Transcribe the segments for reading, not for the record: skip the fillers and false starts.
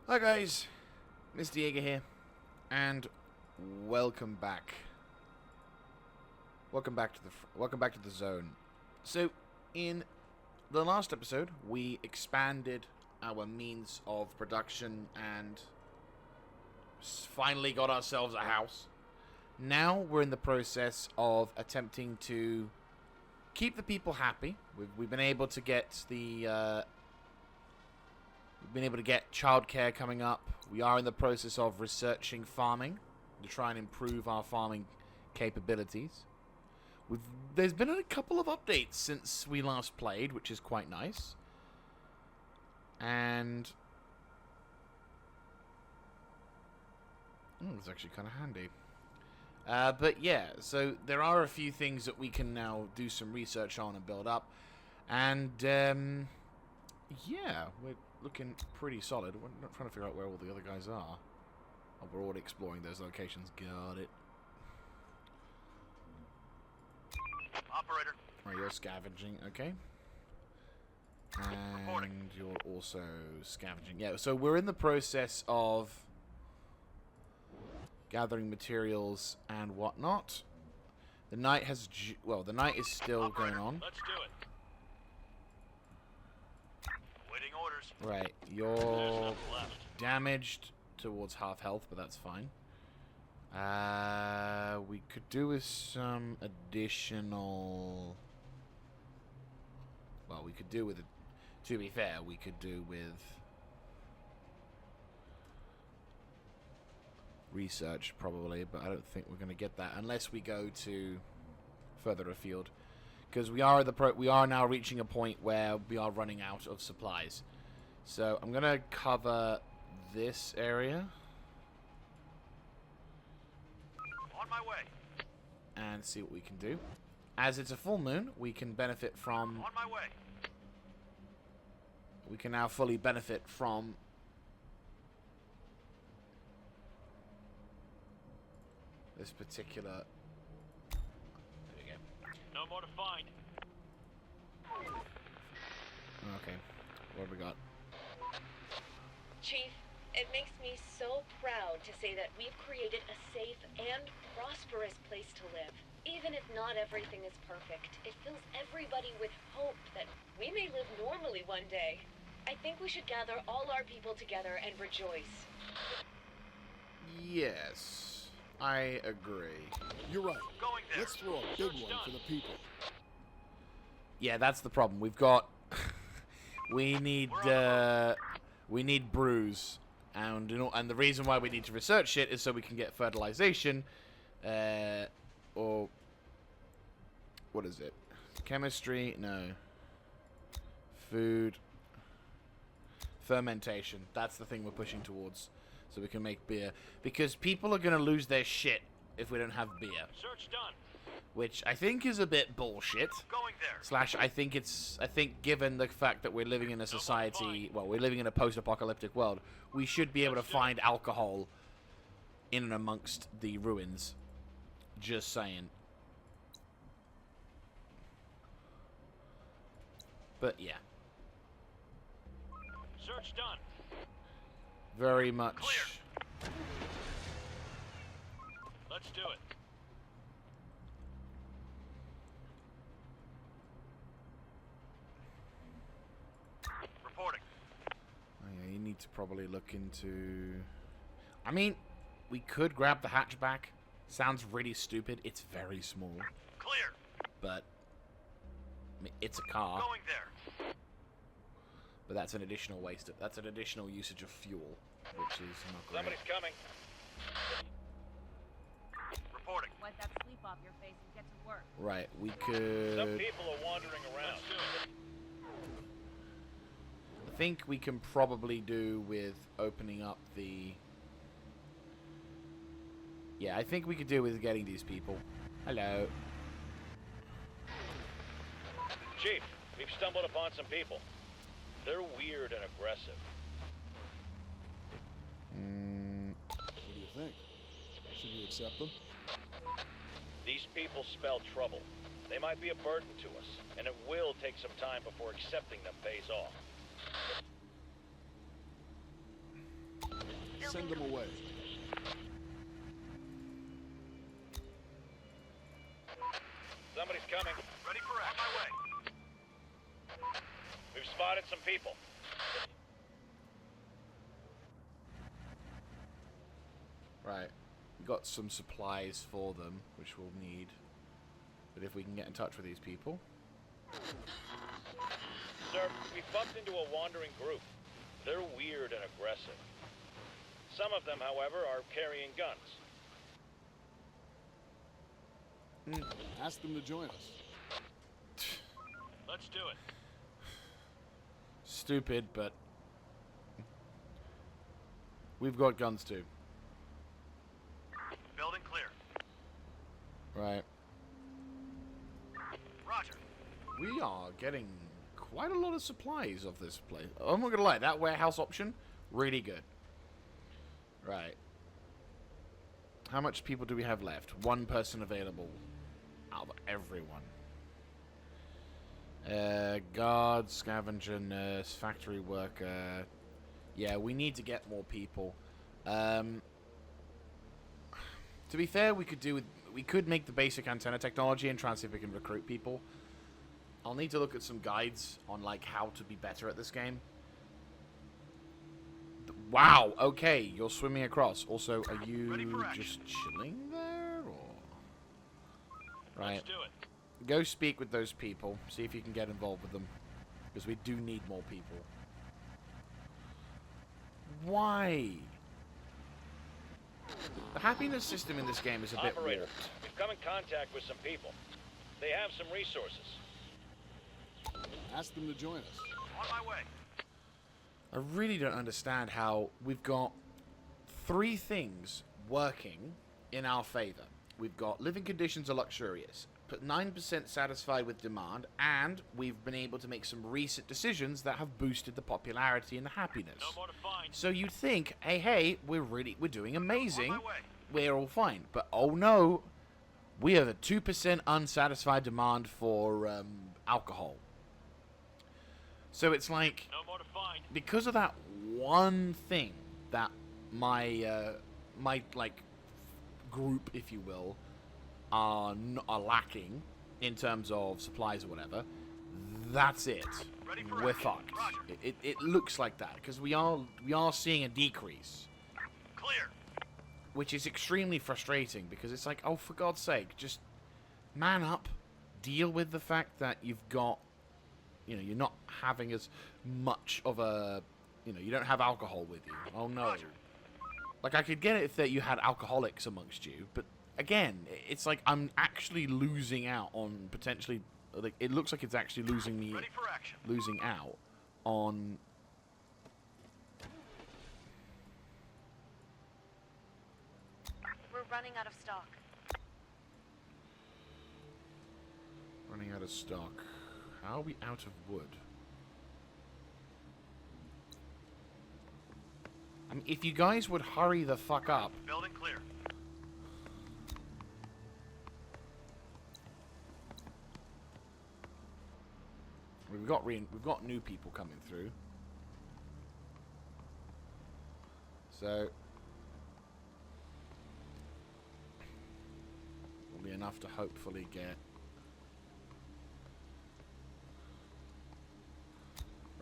Hi guys, Mr. Yeager here, and welcome back. Welcome back to the zone. So, in the last episode, we expanded our means of production and finally got ourselves a house. Now we're in the process of attempting to keep the people happy. We've been able to get the we've been able to get childcare coming up. We are in the process of researching farming to try and improve our farming capabilities. There's been a couple of updates since we last played, which is quite nice. And it's actually kind of handy. But yeah, so there are a few things that we can now do some research on and build up. And yeah, we're looking pretty solid. We're not trying to figure out where all the other guys are. Oh, we're already exploring those locations. Got it. Operator. Right, you're scavenging, okay. And you're also scavenging. Yeah, so we're in the process of gathering materials and whatnot. The night has... the night is still Operator, going on. Let's do it. Waiting orders. Right, There's you're nothing left. damaged towards half health, but that's fine. We could do with some additional... Well, we could do with... To be fair, we could do with... research, probably, but I don't think we're going to get that unless we go to further afield. Because we are now reaching a point where we are running out of supplies. So I'm going to cover this area. On my way. And see what we can do. As it's a full moon, we can benefit from... On my way. We can now fully benefit from... this particular... There we go. No more to find. Okay. What have we got? Chief, it makes me so proud to say that we've created a safe and prosperous place to live. Even if not everything is perfect, it fills everybody with hope that we may live normally one day. I think we should gather all our people together and rejoice. Yes. I agree. You're right. Going there. Let's throw a big one for the people. Yeah, that's the problem. We've got... we need brews. And the reason why we need to research it is so we can get fertilization. Or... What is it? Chemistry? No. Food. Fermentation. That's the thing we're pushing towards. So we can make beer. Because people are going to lose their shit if we don't have beer. Search done. Which I think is a bit bullshit. Going there. Slash, I think given the fact that we're living in a society... Well, we're living in a post-apocalyptic world. We should be able to find alcohol in and amongst the ruins. Just saying. But, yeah. Search done. Very much... Clear. Let's do it. Reporting. Oh, yeah, you need to probably look into... I mean, we could grab the hatchback. Sounds really stupid. It's very small. Clear. But... I mean, it's a car. Going there. But that's an additional waste. That's an additional usage of fuel, which is not great. Somebody's coming. Reporting. Wipe that sleep off your face and get to work. Right, we could... Some people are wandering around. I think we can probably do with opening up the... Yeah, I think we could do with getting these people. Hello. Chief, we've stumbled upon some people. They're weird and aggressive. What do you think? Should we accept them? These people spell trouble. They might be a burden to us, and it will take some time before accepting them pays off. Send them away. Somebody's coming. Ready for action. On my way. We've spotted some people. Right. We got some supplies for them, which we'll need. But if we can get in touch with these people. Sir, we bumped into a wandering group. They're weird and aggressive. Some of them, however, are carrying guns. Ask them to join us. Let's do it. Stupid, but we've got guns too. Building clear. Right. Roger. We are getting quite a lot of supplies of this place. I'm not gonna lie, that warehouse option, really good. Right. How much people do we have left? One person available out of everyone. Guard, scavenger, nurse, factory worker. Yeah, we need to get more people. To be fair, we could make the basic antenna technology and try and see if we can recruit people. I'll need to look at some guides on like how to be better at this game. Wow, okay, you're swimming across. Also, are you just chilling there, or? Right. Let's do it. Go speak with those people. See if you can get involved with them. Because we do need more people. Why? The happiness system in this game is a bit Operator, warped. we've come in contact with some people. They have some resources. Ask them to join us. On my way. I really don't understand how we've got three things working in our favor. We've got living conditions are luxurious, but 9% satisfied with demand, and we've been able to make some recent decisions that have boosted the popularity and the happiness. No more to find. So you'd think, hey, we're doing amazing. On my way. We're all fine. But oh no, we have a 2% unsatisfied demand for alcohol. So it's like, No more to find. because of that one thing that my like group, if you will, are lacking in terms of supplies or whatever, that's it. Ready for We're action. fucked. Roger. It looks like that because we are seeing a decrease, Clear. which is extremely frustrating because it's like, oh, for God's sake, just man up, deal with the fact that you've got, you're not having as much of a, you don't have alcohol with you. Oh no. Roger. Like, I could get it if that you had alcoholics amongst you, but again, it's like I'm actually losing out on potentially. Like, it looks like it's actually losing me, Ready for action. losing out on. We're running out of stock. Running out of stock. How are we out of wood? I mean, if you guys would hurry the fuck up. Building clear. We've got new people coming through. So will be enough to hopefully get.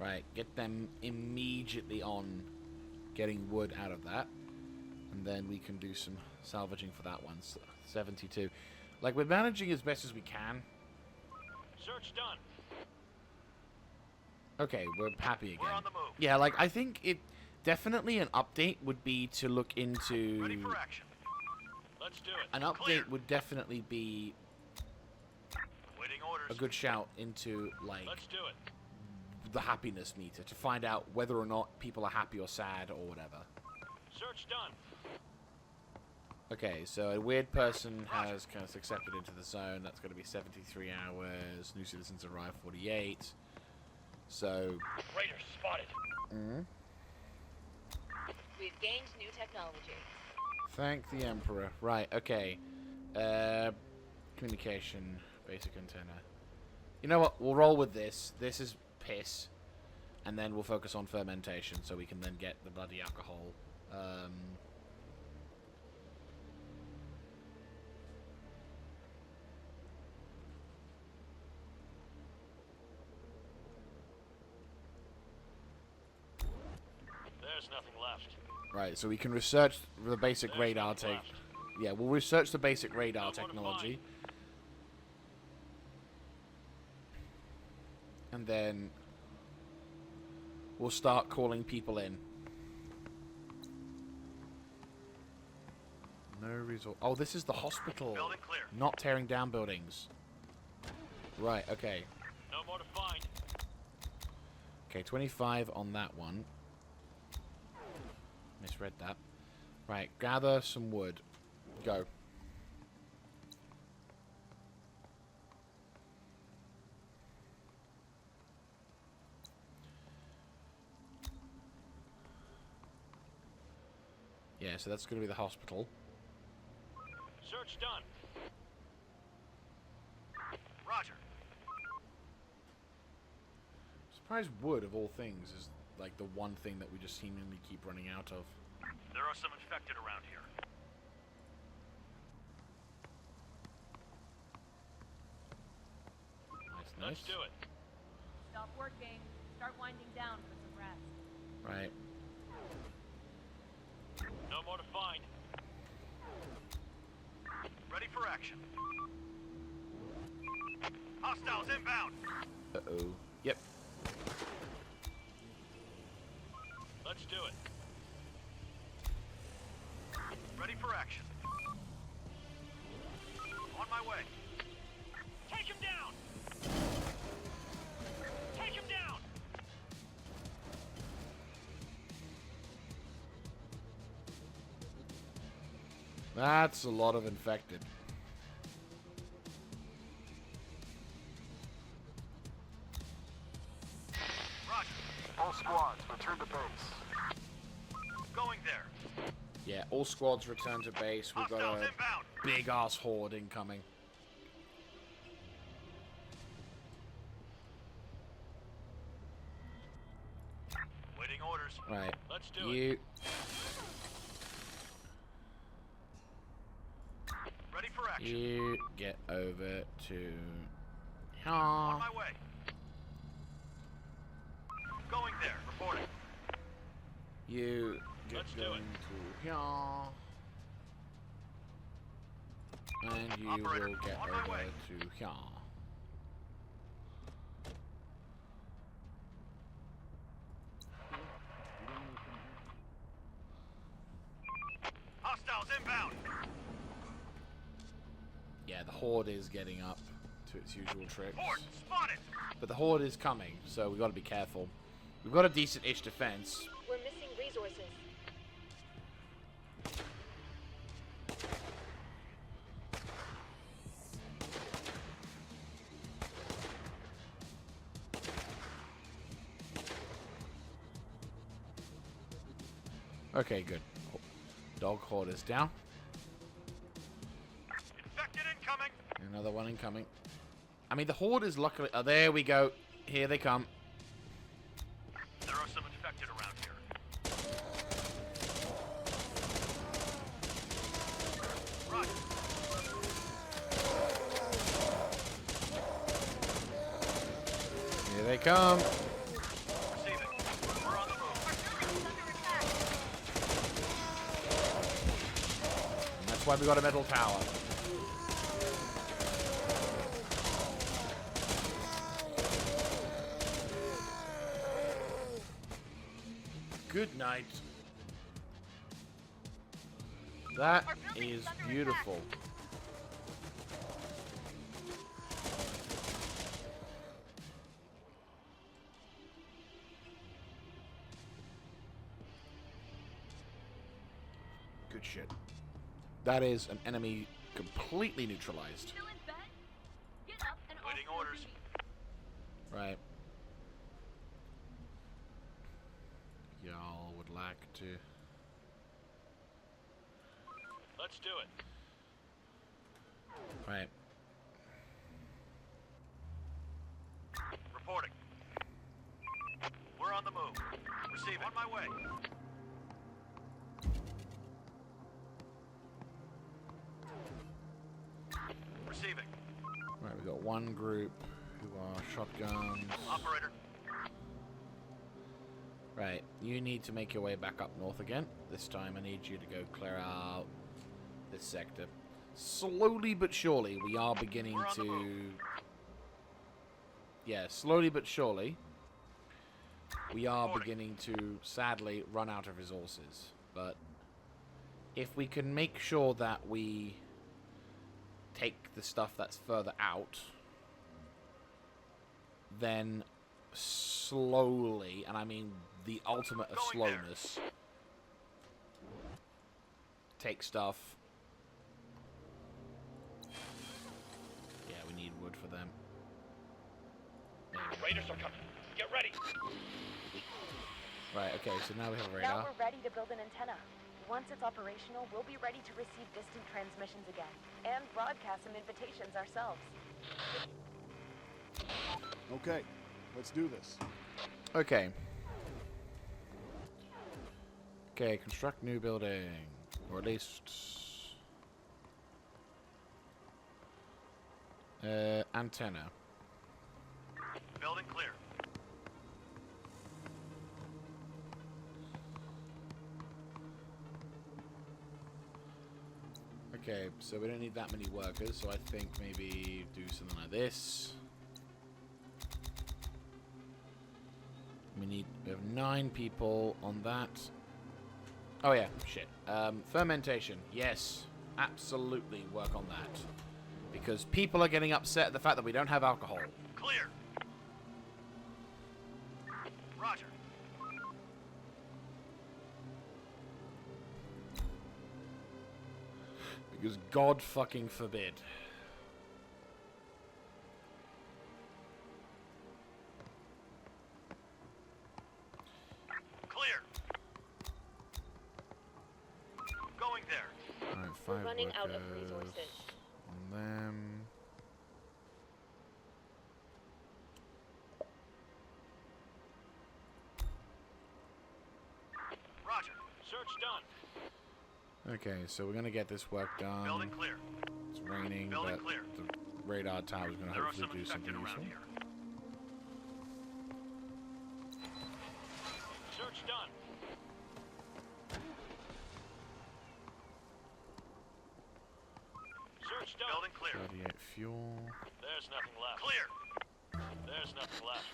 Right, get them immediately on getting wood out of that. And then we can do some salvaging for that one. 72. Like, we're managing as best as we can. Search done. Okay, we're happy again. We're on the move. Yeah, like, I think it definitely an update would be to look into. Ready for action. Let's do it. An update Clear. would definitely be Waiting orders. a good shout into, like, Let's do it. the happiness meter to find out whether or not people are happy or sad or whatever. Search done. Okay, so a weird person has kind of accepted into the zone. That's going to be 73 hours. New citizens arrive 48. So. Raiders spotted. We've gained new technology. Thank the Emperor. Right, okay. Communication. Basic antenna. You know what? We'll roll with this. This is piss. And then we'll focus on fermentation so we can then get the bloody alcohol There's nothing left. Right, so we can research the basic There's radar nothing tech. left. Yeah, we'll research the basic radar No more to technology. And then we'll start calling people in. No result. Oh, this is the hospital. Building clear. Not tearing down buildings. Right, okay. No more to find. Okay, 25 on that one. Misread that. Right, gather some wood. Go. Yeah, so that's going to be the hospital. Search done. Roger. Surprised wood, of all things, is like the one thing that we just seemingly keep running out of. There are some infected around here. Nice, nice. Let's do it. Stop working. Start winding down for some rest. Right. No more to find. Ready for action. Hostiles inbound. Uh-oh. Yep. Let's do it. Ready for action. On my way. Take him down. Take him down. That's a lot of infected. Roger. All squads, return to base. Going there. Yeah, all squads return to base. We've got Hostiles a inbound. big ass horde incoming. Waiting orders. Right. Let's do it. You. Ready for action. You get over to. On my way. Going there. Reporting. You get Let's do going it. to here. And you Operator, will get on my over way. to here. Hostiles inbound. Yeah, the horde is getting up to its usual tricks. Horde spotted. But the horde is coming, so we've got to be careful. We've got a decent-ish defense. We're missing resources. Okay, good. Dog horde is down. Infected incoming. Another one incoming. I mean, the horde is luckily... Oh, there we go. Here they come. There are some infected around here. Roger. Here they come. Receiving. We're on the move. And that's why we got a metal tower. Good night. That is beautiful. Good shit. That is an enemy completely neutralized. Still in bed? Get up and off Waiting your orders. duty. Right. Y'all would like to... Let's do it. Right. Reporting. We're on the move. Receiving. On my way. Receiving. Right, we've got one group who are shotguns. Operator. Right, you need to make your way back up north again. This time I need you to go clear out this sector. Slowly but surely, we are beginning We're on the to... move. Yeah, slowly but surely, we are Reporting. beginning to, sadly, run out of resources. But if we can make sure that we take the stuff that's further out, then slowly, and I mean the ultimate of Going there. slowness, take stuff. Yeah, we need wood for them. There we go. Raiders are coming. Get ready. Right, okay, so now we have a Now radar. we're ready to build an antenna. Once it's operational, we'll be ready to receive distant transmissions again, and broadcast some invitations ourselves. Okay, let's do this. Okay. Okay, construct new building. Or at least... antenna. Building clear. Okay, so we don't need that many workers, so I think maybe do something like this. We have 9 people on that. Oh yeah, shit. Fermentation, yes. Absolutely work on that. Because people are getting upset at the fact that we don't have alcohol. Clear. Roger. Because God fucking forbid. Clear. Going there. Alright, We're 5 running out of workers resources. on them. Roger. Search done. Okay, so we're gonna get this work done. Building clear. It's raining, Building but clear. the radar tower is gonna There are hopefully some do something infected useful. around here. Search done. Search done. Building clear. 38 fuel. There's nothing left. Clear. There's nothing left.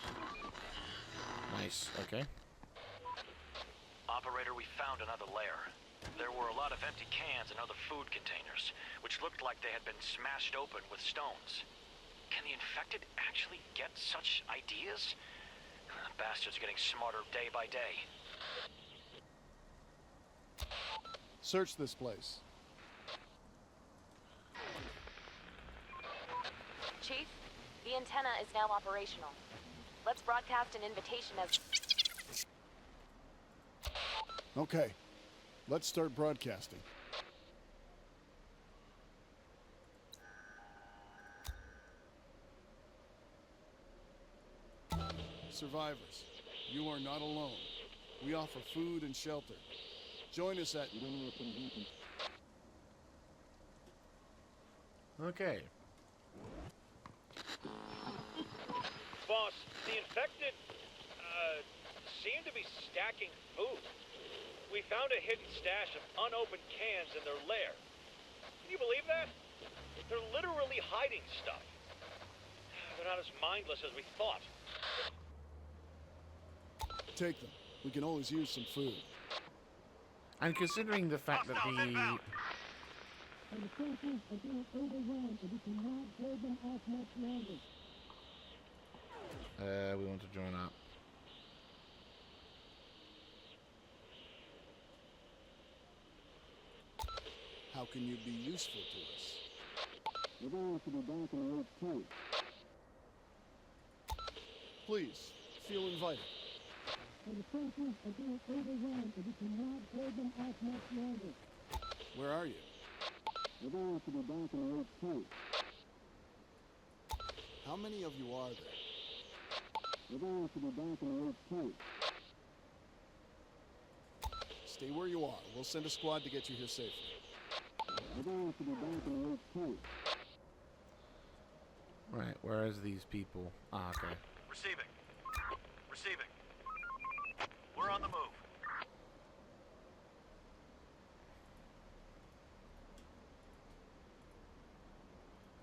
Nice. Okay. Operator, we found another lair. There were a lot of empty cans and other food containers, which looked like they had been smashed open with stones. Can the infected actually get such ideas? Bastards getting smarter day by day. Search this place. Chief, the antenna is now operational. Let's broadcast an invitation as... Okay, let's start broadcasting. Survivors, you are not alone. We offer food and shelter. Join us at... Okay. Boss, the infected, seem to be stacking food. We found a hidden stash of unopened cans in their lair. Can you believe that? They're literally hiding stuff. They're not as mindless as we thought. Take them. We can always use some food. And considering the fact that Hostiles inbound. we want to join up. How can you be useful to us? Please, feel invited. Where are you? How many of you are there? Stay where you are. We'll send a squad to get you here safely. Right, where is these people? Ah, okay. Receiving. Receiving. We're on the move.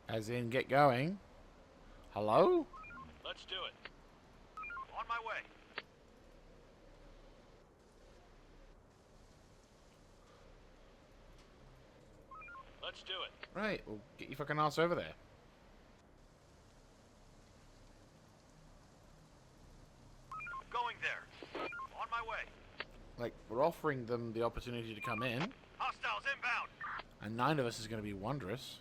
As in, get going. Hello? Let's do it. On my way. Let's do it. Right, well, get your fucking ass over there. Going there. On my way. Like, we're offering them the opportunity to come in, Hostiles inbound. and 9 of us is going to be wondrous.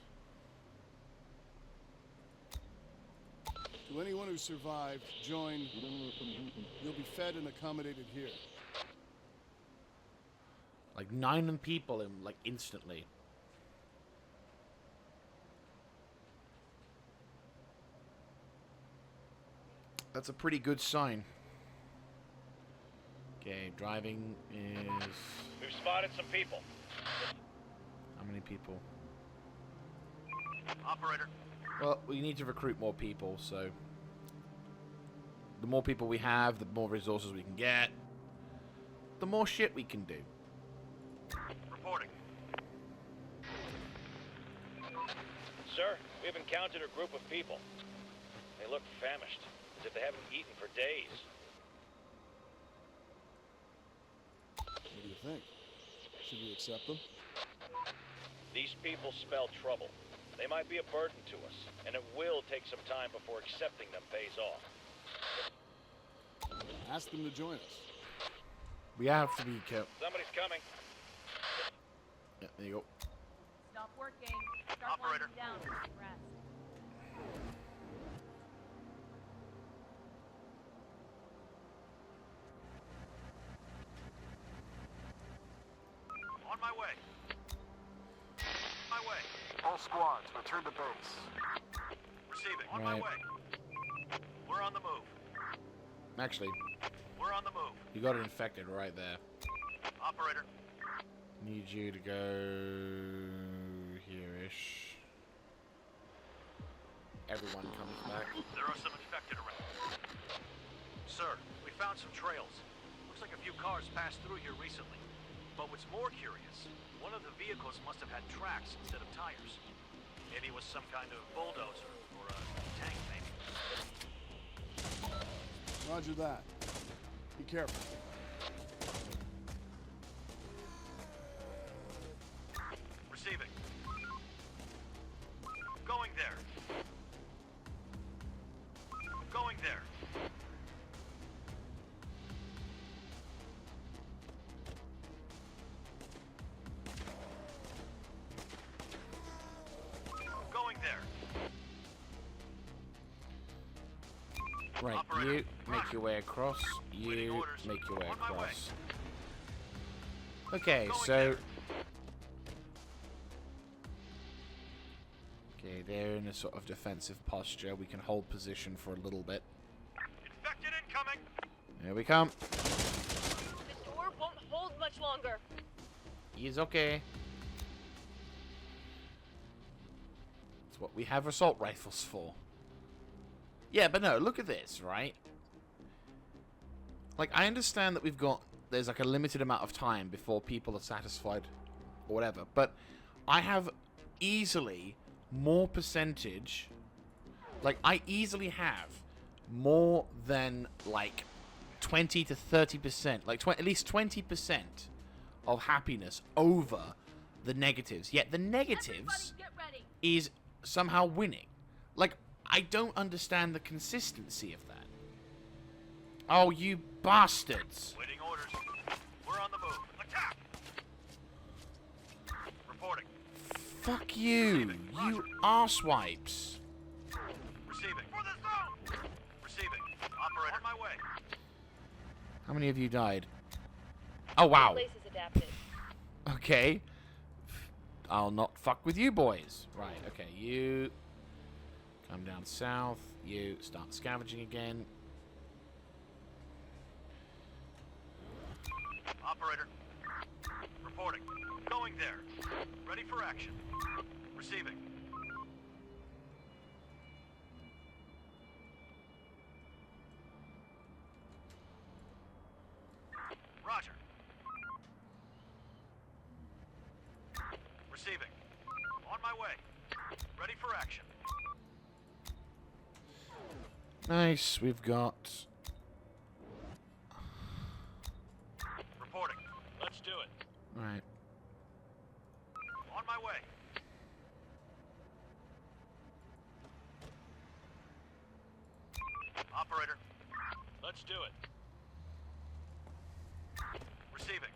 To anyone who survived, join. You'll be fed and accommodated here. Like, 9 people in, like, instantly. That's a pretty good sign. Okay, driving is... We've spotted some people. How many people? Operator. Well, we need to recruit more people, so... The more people we have, the more resources we can get. The more shit we can do. Reporting. Sir, we've encountered a group of people. They look famished, as if they haven't eaten for days. What do you think? Should we accept them? These people spell trouble. They might be a burden to us, and it will take some time before accepting them pays off. Ask them to join us. We have to be careful. Somebody's coming. Yeah, there you go. Stop working. Start Operator. winding down for some rest. On my way. My way. All squads, return to base. Receiving. On my Right. way. We're on the move. Actually, We're on the move. you got it infected right there. Operator. Need you to go here-ish. Everyone comes back. There are some infected around. Sir, we found some trails. Looks like a few cars passed through here recently. But what's more curious, one of the vehicles must have had tracks instead of tires. Maybe it was some kind of bulldozer or a tank, maybe. Roger that. Be careful. Receiving. Going there. Going there. Going there. Right, Operator. you make your way across. Waiting You orders. make your way On my way. across. Okay, Going so... there. Okay, they're in a sort of defensive posture. We can hold position for a little bit. Infected incoming. Here we come. The door won't hold much longer. He's okay. It's what we have assault rifles for. Yeah, but no, look at this, right? Like, I understand that there's like a limited amount of time before people are satisfied or whatever, but I have easily more percentage, like, I easily have more than, like, 20 to 30%, like, at least 20% of happiness over the negatives. Yet the negatives Everybody get ready. is somehow winning. Like, I don't understand the consistency of that. Oh, you bastards. Waiting orders. We're on the move. Attack. Reporting. Fuck you, you arsewipes. Receiving. For the zone. Receiving. Operator. On my way. How many of you died? Oh, wow. Place is adapted. Okay. I'll not fuck with you boys. Right, okay, you come down south. You start scavenging again. Operator. Reporting. Going there. Ready for action. Receiving. Receiving. On my way. Ready for action. Nice. We've got... Reporting. Let's do it. Right. On my way. Operator. Let's do it. Receiving.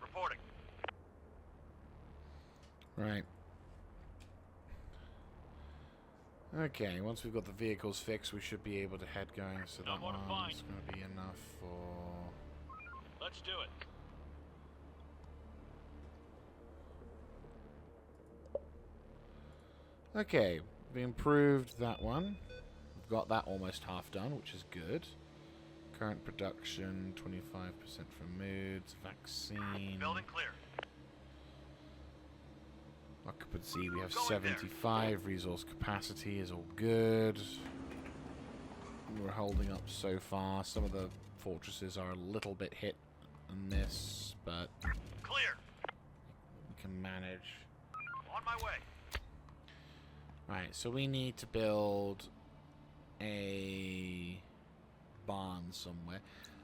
Reporting. Right. Okay, once we've got the vehicles fixed, we should be able to head going. So No that more to one's find. going to be enough for... Let's do it. Okay, we improved that one. We've got that almost half done, which is good. Current production, 25% for moods, vaccine. Building clear. Occupancy, we have Going 75. Resource capacity is all good. We're holding up so far. Some of the fortresses are a little bit hit and miss, but Clear. we can manage. On my way. Right, so we need to build a barn somewhere.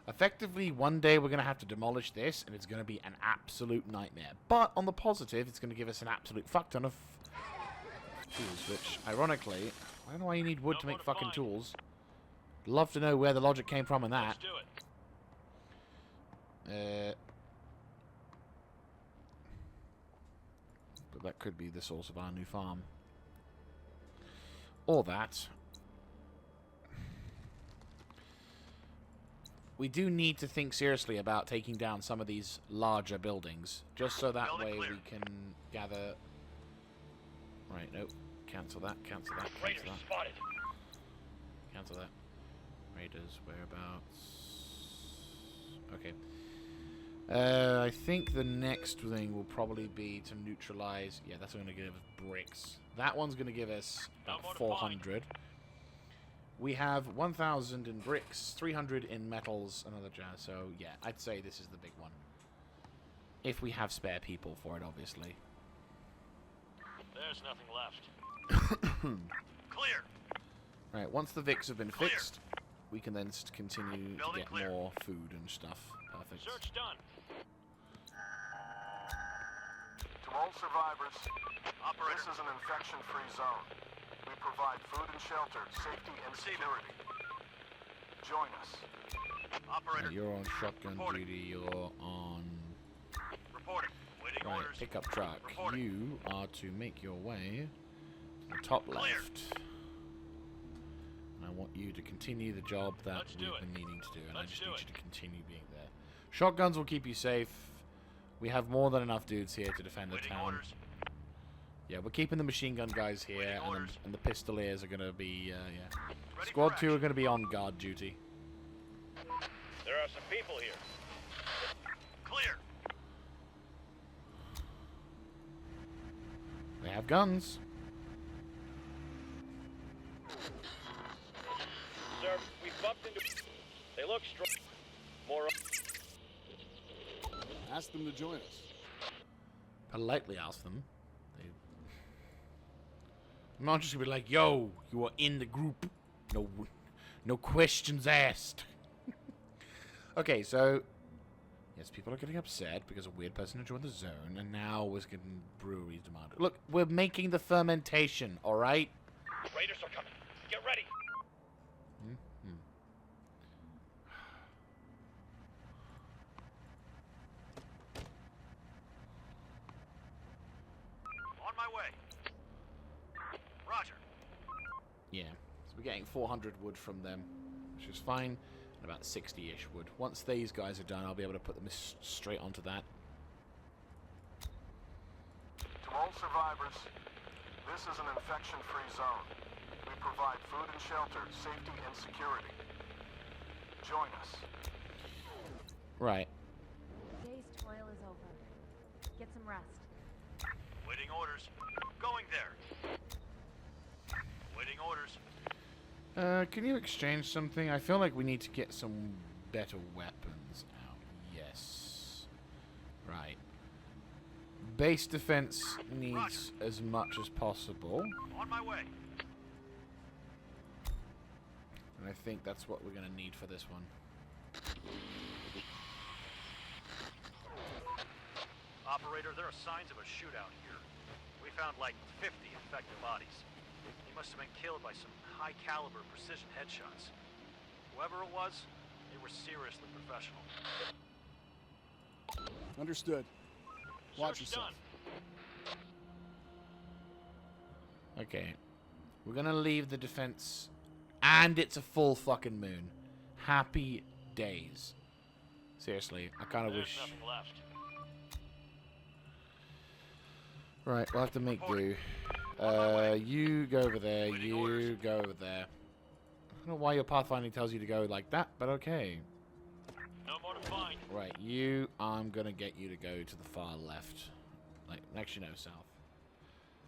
Effectively, one day we're going to have to demolish this, and it's going to be an absolute nightmare. But on the positive, it's going to give us an absolute fuck ton of tools, which, ironically, I don't know why you need wood to make fucking tools. Love to know where the logic came from in that. Let's do it. But that could be the source of our new farm. Or that. We do need to think seriously about taking down some of these larger buildings, just so that Building way clear. we can gather... Right, nope. Cancel that, cancel that, Raiders cancel that. spotted. Cancel that. Raiders, whereabouts? Okay. I think the next thing will probably be to neutralize... Yeah, that's going to give us bricks. That one's going to give us about 400. We have 1,000 in bricks, 300 in metals, another jazz. So, yeah, I'd say this is the big one. If we have spare people for it, obviously. There's nothing left. Clear. Right, once the Vics have been Clear. fixed, we can then continue to Building get clear. more food and stuff. Perfect. Search done. To all survivors, Operator. this is an infection-free zone. We provide food and shelter, safety and security. Join us. Operator. Right, you're on shotgun Reporting. duty, you're on... Reporting. Waiting Right, orders. pickup truck. Reporting. You are to make your way to the top Clear. left. And I want you to continue the job that Let's do we've it. been needing to do, and I Let's just do need it. you to continue being there. Shotguns will keep you safe. We have more than enough dudes here to defend the Waiting town. orders. Yeah, we're keeping the machine gun guys here, Waiting and orders. the pistoliers are going to be, yeah. Ready Squad for 2 are action. going to be on guard duty. There are some people here. Clear. They have guns. Sir, we bumped into... They look strong. More... Ask them to join us. Politely ask them. I'm not just gonna be like, yo, you are in the group. No questions asked. Okay, so yes, people are getting upset because a weird person joined the zone, and now we're getting breweries demanded. Look, we're making the fermentation, all right? Raiders are coming. Get ready. On my way. Roger. Yeah, so we're getting 400 wood from them, which is fine, and about 60-ish wood. Once these guys are done, I'll be able to put them straight onto that. To all survivors, this is an infection-free zone. We provide food and shelter, safety and security. Join us. Right. Day's toil is over. Get some rest. Waiting orders. Going there. Waiting orders. Can you exchange something? I feel like we need to get some better weapons out. Yes. Right. Base defense needs as much as possible. On my way. And I think that's what we're going to need for this one. Operator, there are signs of a shootout here. We found like 50 infected bodies. He must have been killed by some high-caliber precision headshots. Whoever it was, they were seriously professional. Understood. Watch Search yourself. done. Okay. We're going to leave the defense. And it's a full fucking moon. Happy days. Seriously, I kind of There's wish... nothing left. Right, we'll have to make do. You go over there, you go over there. I don't know why your pathfinding tells you to go like that, but okay. No more to find. Right, you, I'm gonna get you to go to the far left. Like, actually no, south.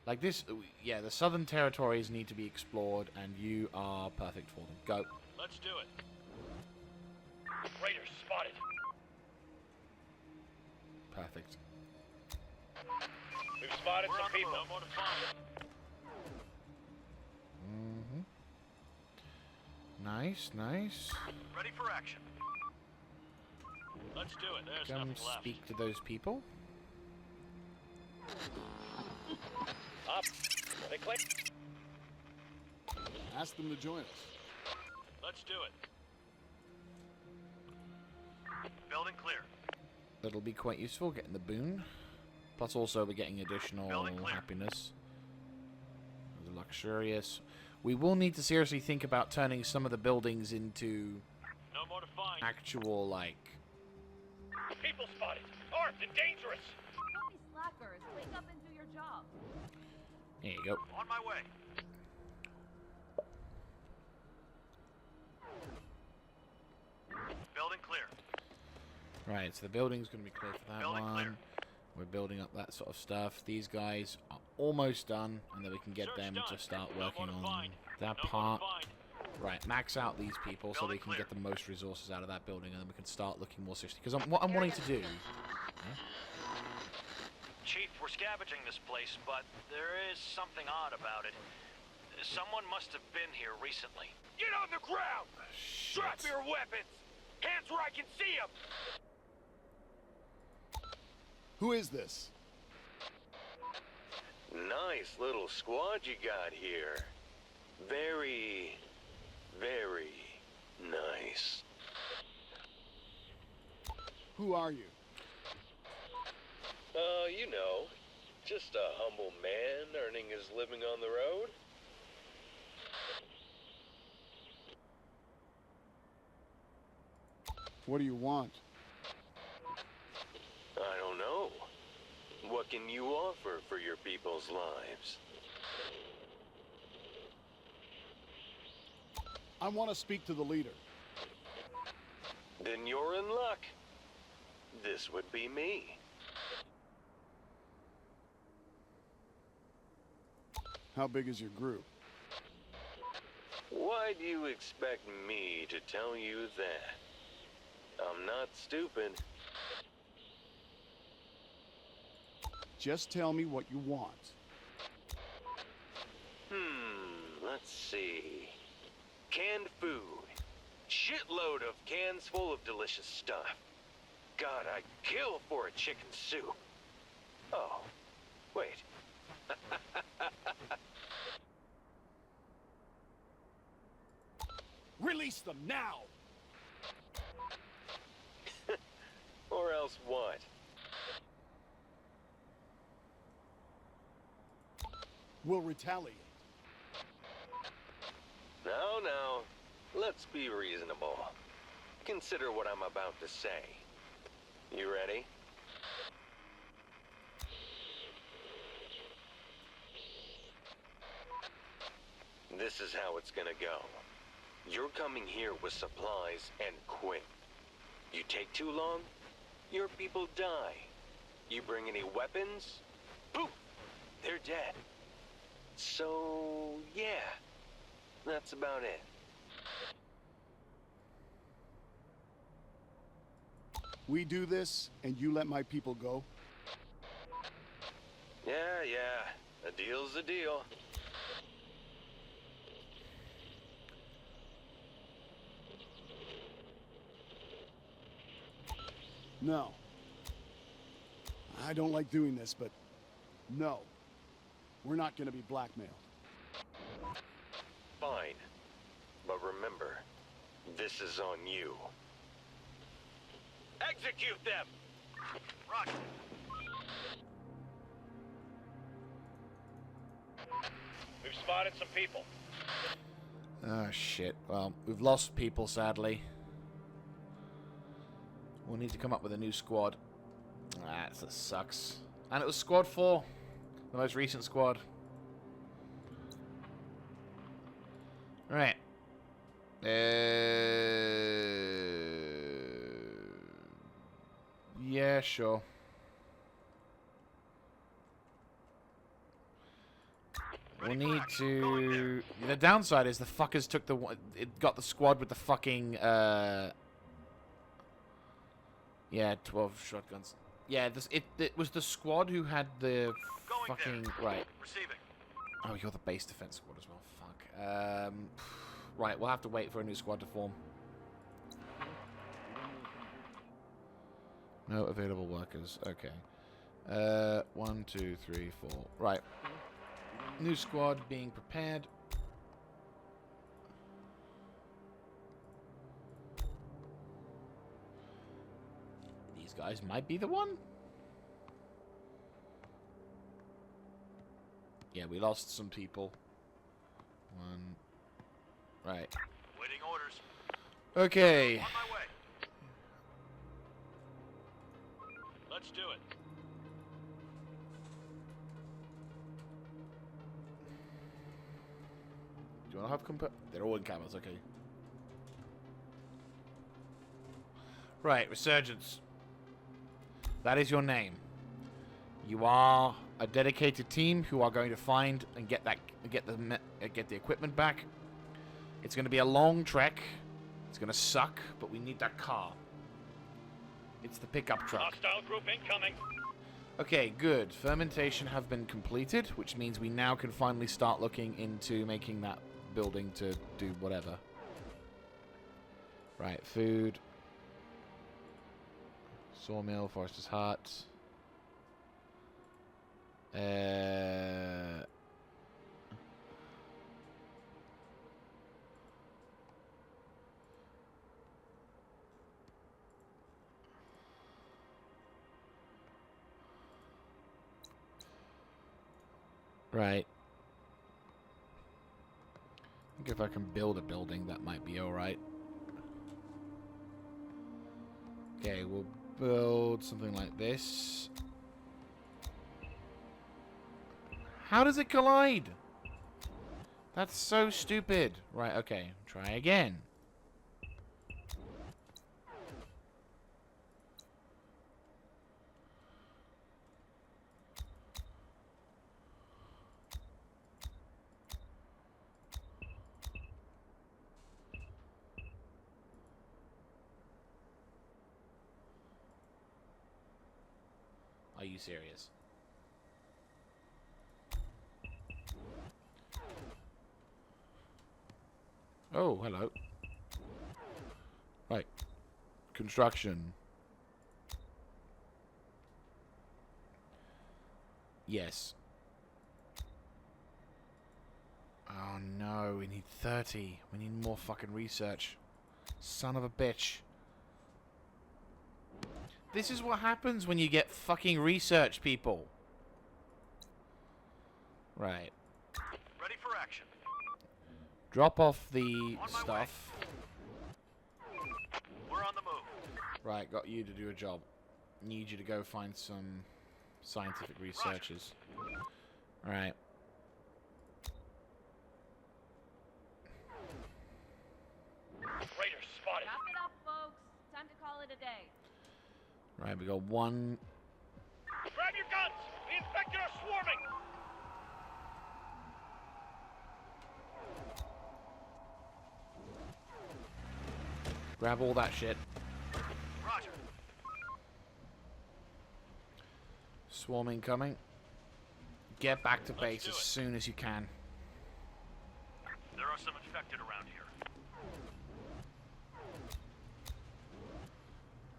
Like this, yeah, the southern territories need to be explored, and you are perfect for them. Go. Let's do it. Raiders spotted. Perfect. We've spotted We're some on the people. move. No more to find. Nice, nice. Ready for action. Let's do it. There's Come nothing left. speak to those people. Up. They claim. Ask them to join us. Let's do it. Building clear. That'll be quite useful, getting the boon. Plus also we're getting additional Building clear. happiness. The luxurious. We will need to seriously think about turning some of the buildings into No more to find. actual, like... People spotted. Armed and dangerous. Don't be slackers. Wake up and do your job. There you go. On my way. Building clear. Right, so the building's going to be clear for that Building one. clear. We're building up that sort of stuff. These guys are almost done, and then we can get Search them done. to start No working more to on find. that No more to part. find. Right, max out these people so Building they can clear. get the most resources out of that building, and then we can start looking more seriously. Because what I'm wanting to do... Chief, we're scavenging this place, but there is something odd about it. Someone must have been here recently. Get on the ground. Drop your weapons. Hands where I can see them. Who is this? Nice little squad you got here. Very, very nice. Who are you? You know, just a humble man earning his living on the road. What do you want? I don't know. What can you offer for your people's lives? I want to speak to the leader. Then you're in luck. This would be me. How big is your group? Why do you expect me to tell you that? I'm not stupid. Just tell me what you want. Let's see. Canned food. Shitload of cans full of delicious stuff. God, I'd kill for a chicken soup. Oh, wait. Release them now! Or else what? We'll retaliate. Now, let's be reasonable. Consider what I'm about to say. You ready? This is how it's gonna go. You're coming here with supplies and quick. You take too long, your people die. You bring any weapons, poof, they're dead. So, yeah, that's about it. We do this, and you let my people go? Yeah. A deal's a deal. No. I don't like doing this, but no. We're not gonna be blackmailed. Fine. But remember, this is on you. Execute them! Roger. We've spotted some people. Oh, shit. Well, we've lost people, sadly. We'll need to come up with a new squad. Ah, that sucks. And it was Squad 4. The most recent squad. Right. Yeah, sure. We need to... The downside is the fuckers took the... It got the squad with the fucking... Yeah, 12 shotguns. Yeah, it was the squad who had the fucking... Right. Receiving. Oh, you're the base defense squad as well. Fuck. Right, we'll have to wait for a new squad to form. No available workers. Okay. 1, 2, 3, 4. Right. New squad being prepared. These guys might be the one. Yeah, we lost some people. One. Right. Waiting orders. Okay. On my way. Let's do it. Do you want to have compa? They're all in cameras, okay. Right, Resurgence. That is your name. You are a dedicated team who are going to find and get the equipment back. It's going to be a long trek. It's going to suck, but we need that car. It's the pickup truck. Hostile group incoming. Okay, good. Fermentation have been completed, which means we now can finally start looking into making that building to do whatever. Right, food. Sawmill, Forester's Hut. Right. I think if I can build a building, that might be alright. Okay, we'll build something like this. How does it collide? That's so stupid. Right, okay. Try again. Are you serious? Oh, hello. Right. Construction. Yes. Oh no, we need 30. We need more fucking research. Son of a bitch. This is what happens when you get fucking research, people. Right. Ready for action. Drop off the stuff. We're on the move. Right, got you to do a job. Need you to go find some scientific researchers. Right. Raiders spotted. Wrap it up, folks. Time to call it a day. Right, we got one. Grab your guns! The infected are swarming! Grab all that shit. Roger. Swarm incoming. Get back to base do as it. soon as you can. There are some infected around here.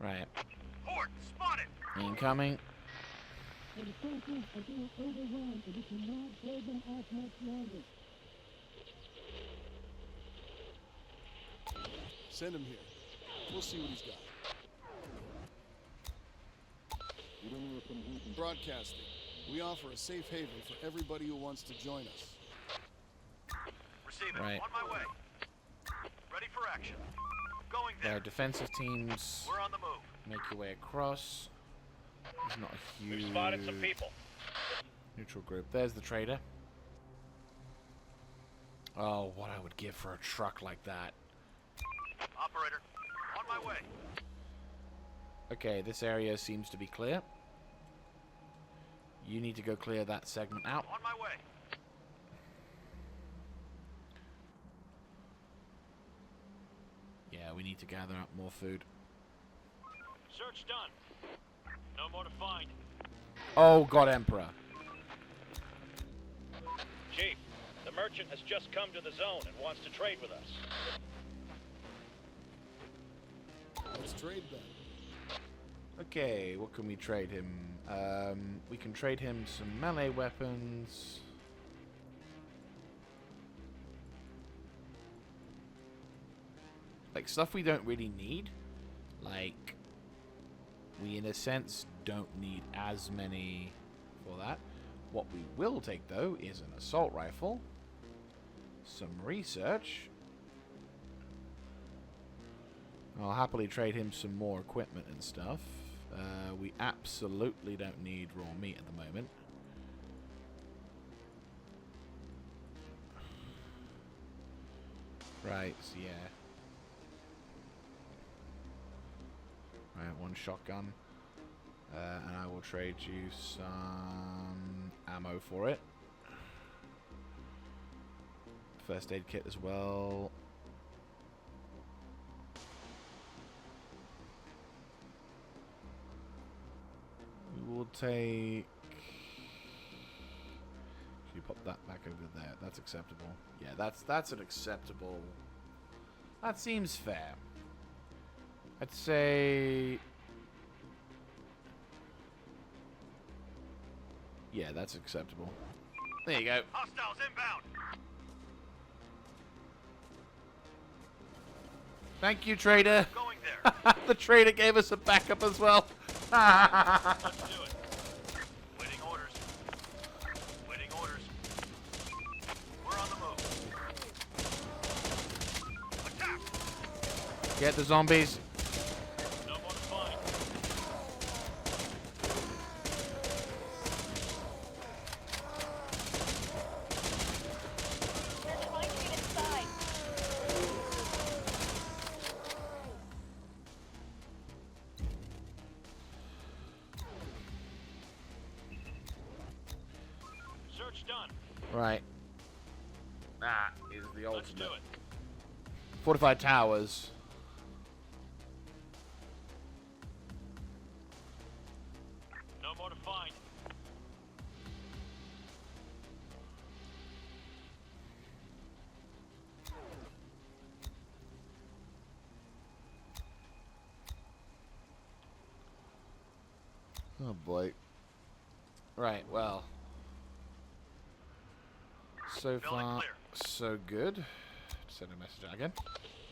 Right. Horde, spotted! Incoming. Send him here. We'll see what he's got. Broadcasting. We offer a safe haven for everybody who wants to join us. Receiving. Right. On my way. Ready for action. Going Their there. defensive teams. We're on the move. Make your way across. There's not a We've huge spotted some people. neutral group. There's the trader. Oh, what I would give for a truck like that. Operator, on my way. Okay, this area seems to be clear. You need to go clear that segment out. On my way. Yeah, we need to gather up more food. Search done. No more to find. Oh, God, Emperor. Chief, the merchant has just come to the zone and wants to trade with us. Let's trade then. Okay, what can we trade him? We can trade him some melee weapons. Like, stuff we don't really need. Like, we in a sense don't need as many for that. What we will take, though, is an assault rifle. Some research. I'll happily trade him some more equipment and stuff. We absolutely don't need raw meat at the moment. Right, so yeah. Right, one shotgun. And I will trade you some ammo for it. First aid kit as well. We will take... Can you pop that back over there? That's acceptable. Yeah, that's an acceptable... That seems fair. I'd say... Yeah, that's acceptable. There you go. Hostiles inbound. Thank you, trader. Going there. The trader gave us a backup as well. Let's do it. Waiting orders. Waiting orders. We're on the move. Attack! Get the zombies. No more to find. They're trying to get inside. Search done. Right. That is the Let's do ultimate. it. Fortified towers. No more to find. Oh boy. Right, well. So far, clear. so good. Send a message out again.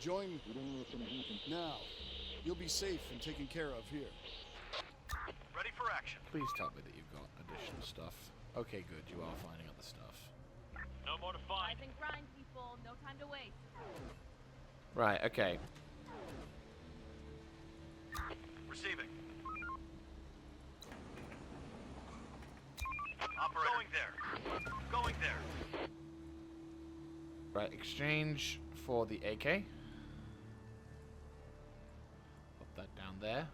Join now. You'll be safe and taken care of here. Ready for action. Please tell me that you've got additional stuff. Okay, good. You are finding other stuff. No more to find. Rise and grind, people. No time to waste. Right, okay. Receiving. Operator. Going there. Going there. Right, exchange for the AK. Put that down there.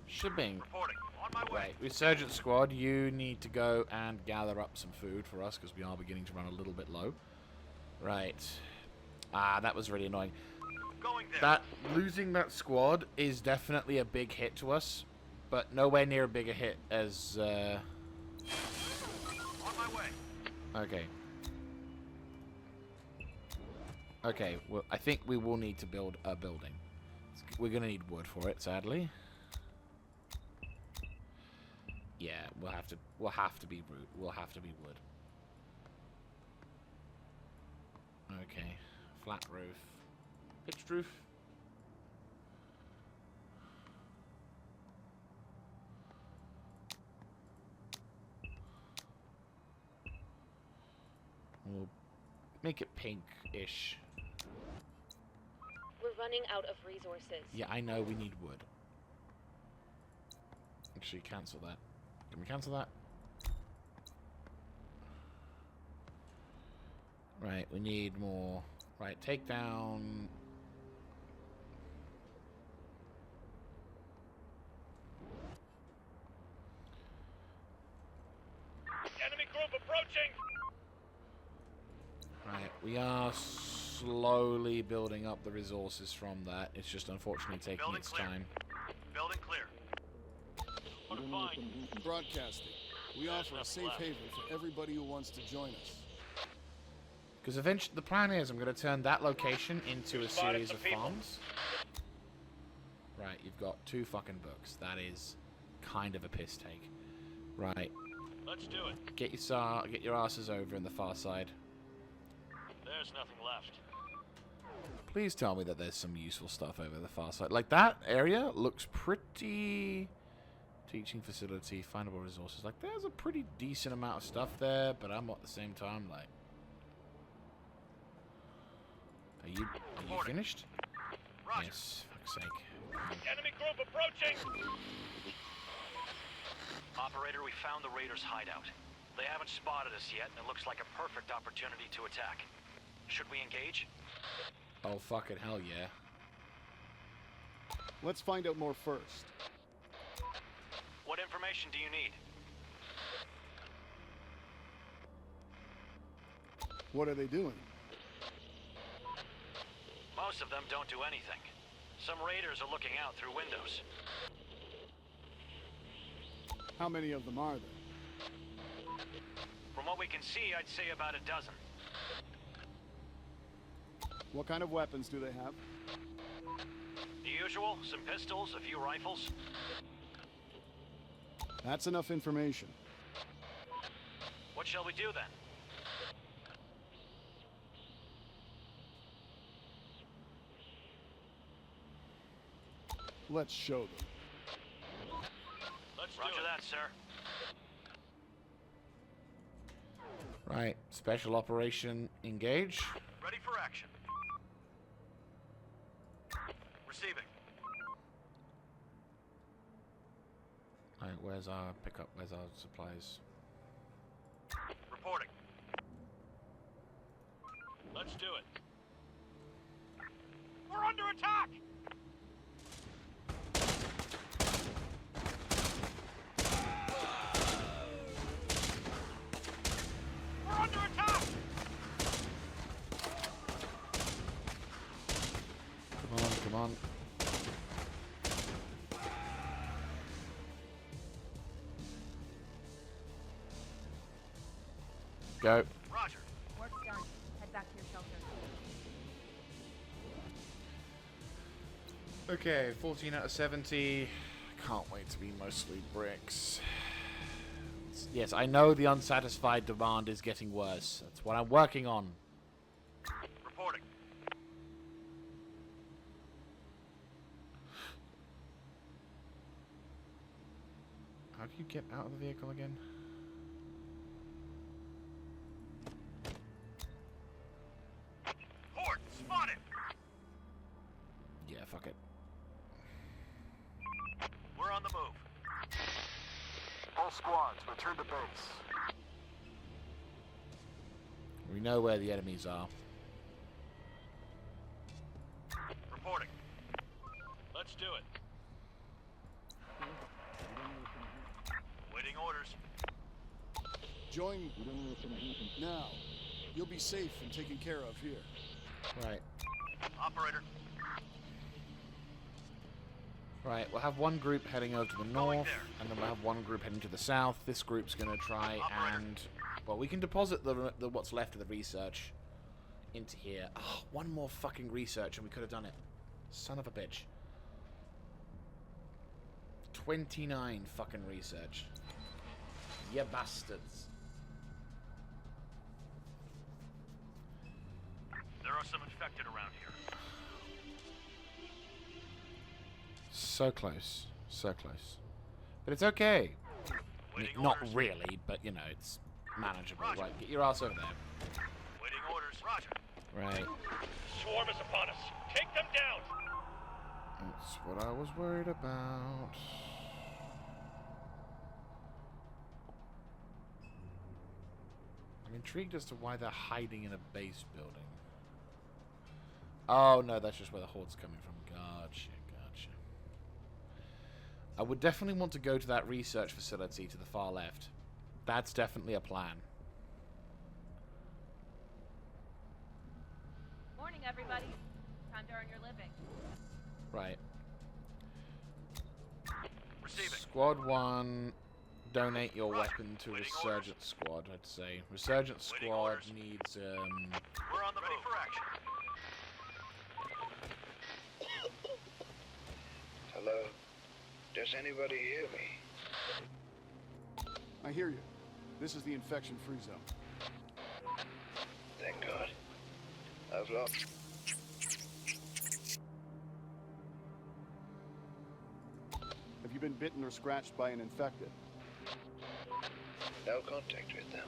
Shipping. Reporting. On my way. Right, Resurgent Squad, you need to go and gather up some food for us because we are beginning to run a little bit low. Right. Ah, that was really annoying. Going there. That losing that squad is definitely a big hit to us. but nowhere near a bigger hit as. On my way. Okay. Okay. Well, I think we will need to build a building. We're gonna need wood for it, sadly. Yeah, we'll have to be wood. We'll have to be wood. Okay. Flat roof. Pitched roof. We'll make it pink-ish. We're running out of resources. Yeah, I know we need wood. Actually, cancel that. Can we cancel that? Right, we need more. Right, take down. Enemy group approaching! Right, we are slowly building up the resources from that. It's just unfortunately taking Building its clear. time. Building clear. Notifying. Broadcasting. We offer a safe haven for everybody who wants to join us. Because eventually, the plan is I'm going to turn that location into a Spotted series some of people. farms. Right, you've got 2 fucking books. That is kind of a piss take. Right, Let's do it. get your asses over in the far side. There's nothing left. Please tell me that there's some useful stuff over the far side. Like, that area looks pretty... Teaching facility, findable resources. Like, there's a pretty decent amount of stuff there, but I'm at the same time, like... Are you finished? Roger. Yes, fuck's sake. Enemy group approaching! Operator, we found the raiders' hideout. They haven't spotted us yet, and it looks like a perfect opportunity to attack. Should we engage? Oh, fucking hell yeah. Let's find out more first. What information do you need? What are they doing? Most of them don't do anything. Some raiders are looking out through windows. How many of them are there? From what we can see, I'd say about a dozen. What kind of weapons do they have? The usual, some pistols, a few rifles. That's enough information. What shall we do then? Let's show them. Let's Roger do it. that, sir. Right, special operation engage. Ready for action. Receiving. Right, where's our pickup? Where's our supplies? Reporting. Let's do it. We're under attack! We're under attack! Come on, come on. Go. Roger. Work's done. Head back to your shelter. Okay, 14 out of 70. Can't wait to be mostly bricks. Yes, I know the unsatisfied demand is getting worse. That's what I'm working on. Reporting. How do you get out of the vehicle again? Horde, spotted! Yeah, fuck it. We're on the move. All squads, return to base. We know where the enemies are. Reporting. Let's do it. Waiting orders. Join now. You'll be safe and taken care of here. Right. Operator. Right, we'll have one group heading over to the north, and then we'll have one group heading to the south. This group's going to try and... Well, we can deposit the what's left of the research into here. Oh, one more fucking research and we could have done it. Son of a bitch. 29 fucking research. You bastards. There are some infected around here. So close. So close. But it's okay. I mean, not really, but, you know, it's manageable. Roger. Right, get your ass over there. Waiting orders. Roger. Right. Swarm is upon us. Take them down. That's what I was worried about. I'm intrigued as to why they're hiding in a base building. Oh, no, that's just where the horde's coming from. Gotcha, gotcha. I would definitely want to go to that research facility to the far left. That's definitely a plan. Morning, everybody. Time to earn your living. Right. Receiving. Squad 1, donate your weapon to Resurgent Squad, I'd say. Resurgent Squad needs, We're on the ready for action. Hello? Does anybody hear me? I hear you. This is the infection-free zone. Thank God. I've lost... Have you been bitten or scratched by an infected? No contact with them.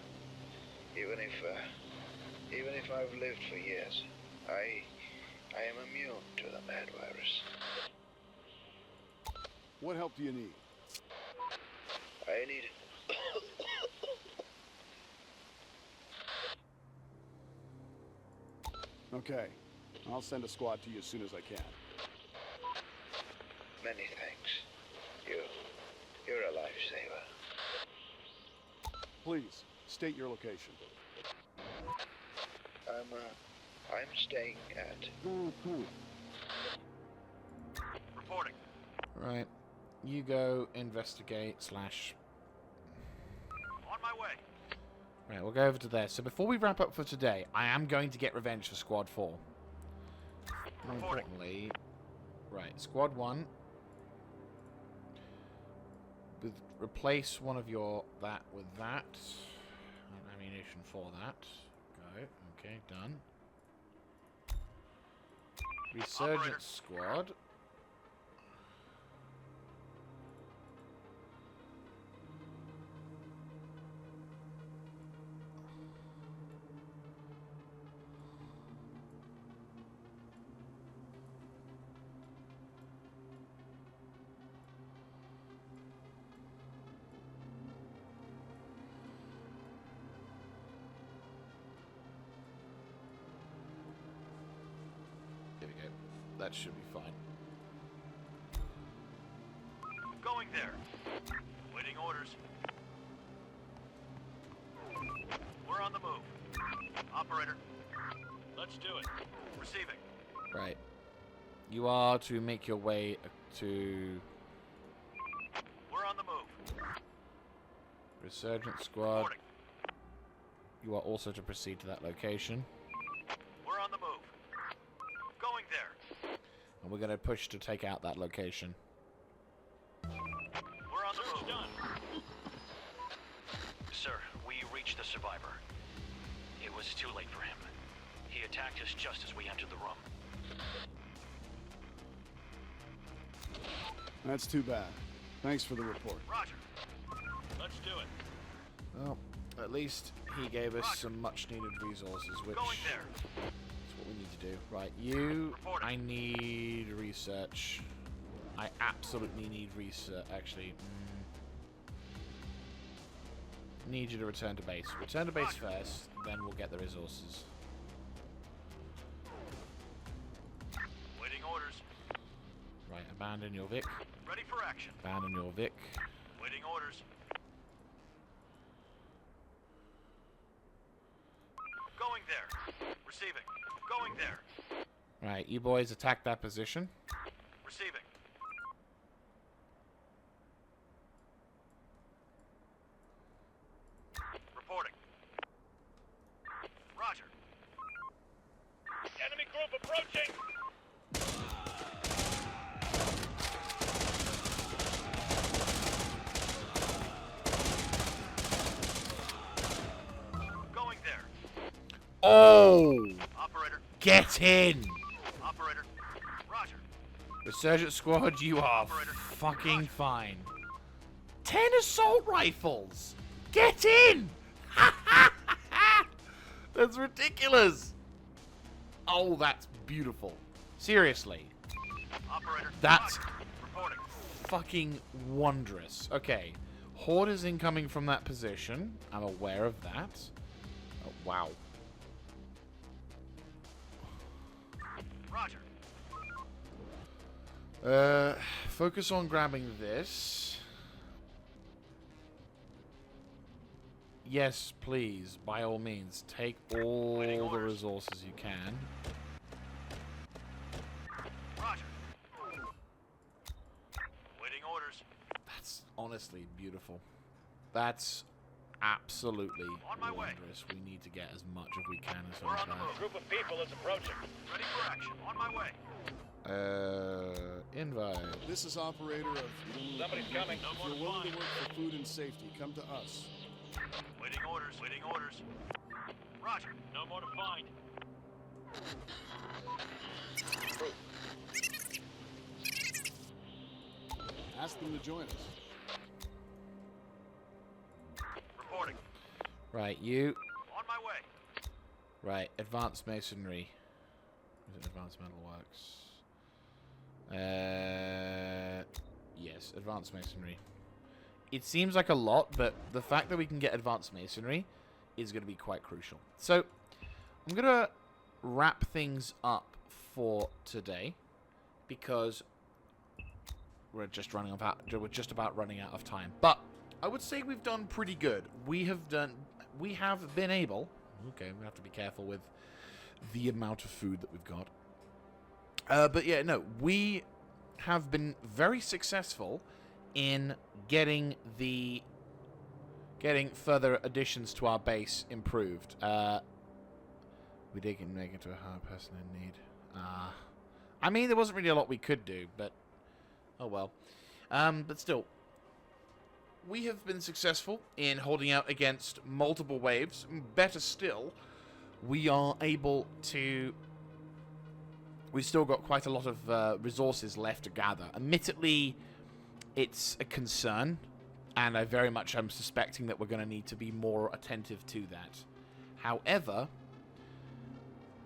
Even if I've lived for years, I am immune to the mad virus. What help do you need? I need... Okay. I'll send a squad to you as soon as I can. Many thanks. You're a lifesaver. Please, state your location. I'm staying at... Reporting. Right. You go investigate / On my way. Right, we'll go over to there. So before we wrap up for today, I am going to get revenge for Squad 4. More importantly... Right, Squad 1... replace one of your... that with that. And ammunition for that. Go. Okay, done. Resurgent Squad... There we go. That should be fine. Going there. Waiting orders. We're on the move. Operator. Let's do it. Receiving. Right. You are to make your way to We're on the move. Resurgent Squad. Reporting. You are also to proceed to that location. We're on the move. Going there. And we're going to push to take out that location. We're on the move. Done. Sir, we reached the survivor. It was too late for him. He attacked us just as we entered the room. That's too bad. Thanks for the report. Roger. Let's do it. Well, at least he gave us some much-needed resources, which Going there. is what we need to do. Right, you... Reporting. I need research. I absolutely need research, actually. Need you to return to base. Return to base first, then we'll get the resources. Waiting orders. Right, abandon your Vic. Ready for action. Abandon your Vic. Waiting orders. Going there. Receiving. Going there. Right, you boys attack that position. Receiving. approaching! Going there. Oh! Operator. Get in! Operator. Roger. Resurgent Squad, you are fucking fine. 10 assault rifles! Get in! That's ridiculous! Oh, that's beautiful. Seriously. Operator. That's Roger. Reporting. fucking wondrous. Okay. Horde is incoming from that position. I'm aware of that. Oh, wow. Roger. Focus on grabbing this. Yes, please, by all means, take all the resources you can. Roger. Waiting orders. That's honestly beautiful. That's absolutely On my way. wondrous. We need to get as much as we can as We're on the well. move. A group of people is approaching. Ready for action. On my way. Invite. This is operator of... Somebody's coming. No If more you're to willing to find. work for food and safety, come to us. Waiting orders. Waiting orders. Roger. No more to find. Ask them to join us. Reporting. Right, you. On my way. Right, advanced masonry. Is it advanced metalworks? Yes, advanced masonry. It seems like a lot, but the fact that we can get advanced masonry is going to be quite crucial. So, I'm going to wrap things up for today because we're just about running out of time. But I would say we've done pretty good. We have been able. Okay, we have to be careful with the amount of food that we've got. But yeah, no, we have been very successful in getting further additions to our base improved. We did make it to a hard person in need. I mean, there wasn't really a lot we could do, but oh well. But still, we have been successful in holding out against multiple waves. Better still, we are able to... We've still got quite a lot of resources left to gather. Admittedly, it's a concern, and I very much am suspecting that we're going to need to be more attentive to that. However,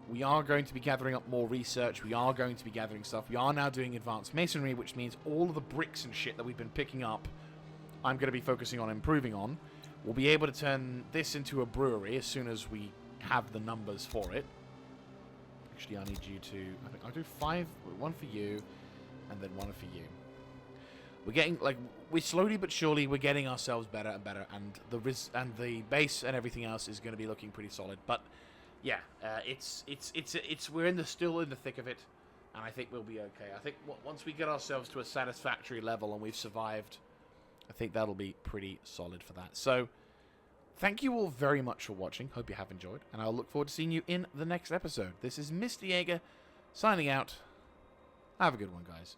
we are going to be gathering up more research. We are going to be gathering stuff. We are now doing advanced masonry, which means all of the bricks and shit that we've been picking up, I'm going to be focusing on improving on. We'll be able to turn this into a brewery as soon as we have the numbers for it. Actually, I need you to... I think I'll do 5, one for you, and then 1 for you. We're getting, like, we slowly but surely, we're getting ourselves better and better, and the base and everything else is going to be looking pretty solid. But yeah, we're still in the thick of it, and I think we'll be okay. I think once we get ourselves to a satisfactory level and we've survived, I think that'll be pretty solid for that. So, thank you all very much for watching. Hope you have enjoyed, and I'll look forward to seeing you in the next episode. This is Mr. Jaeger signing out. Have a good one, guys.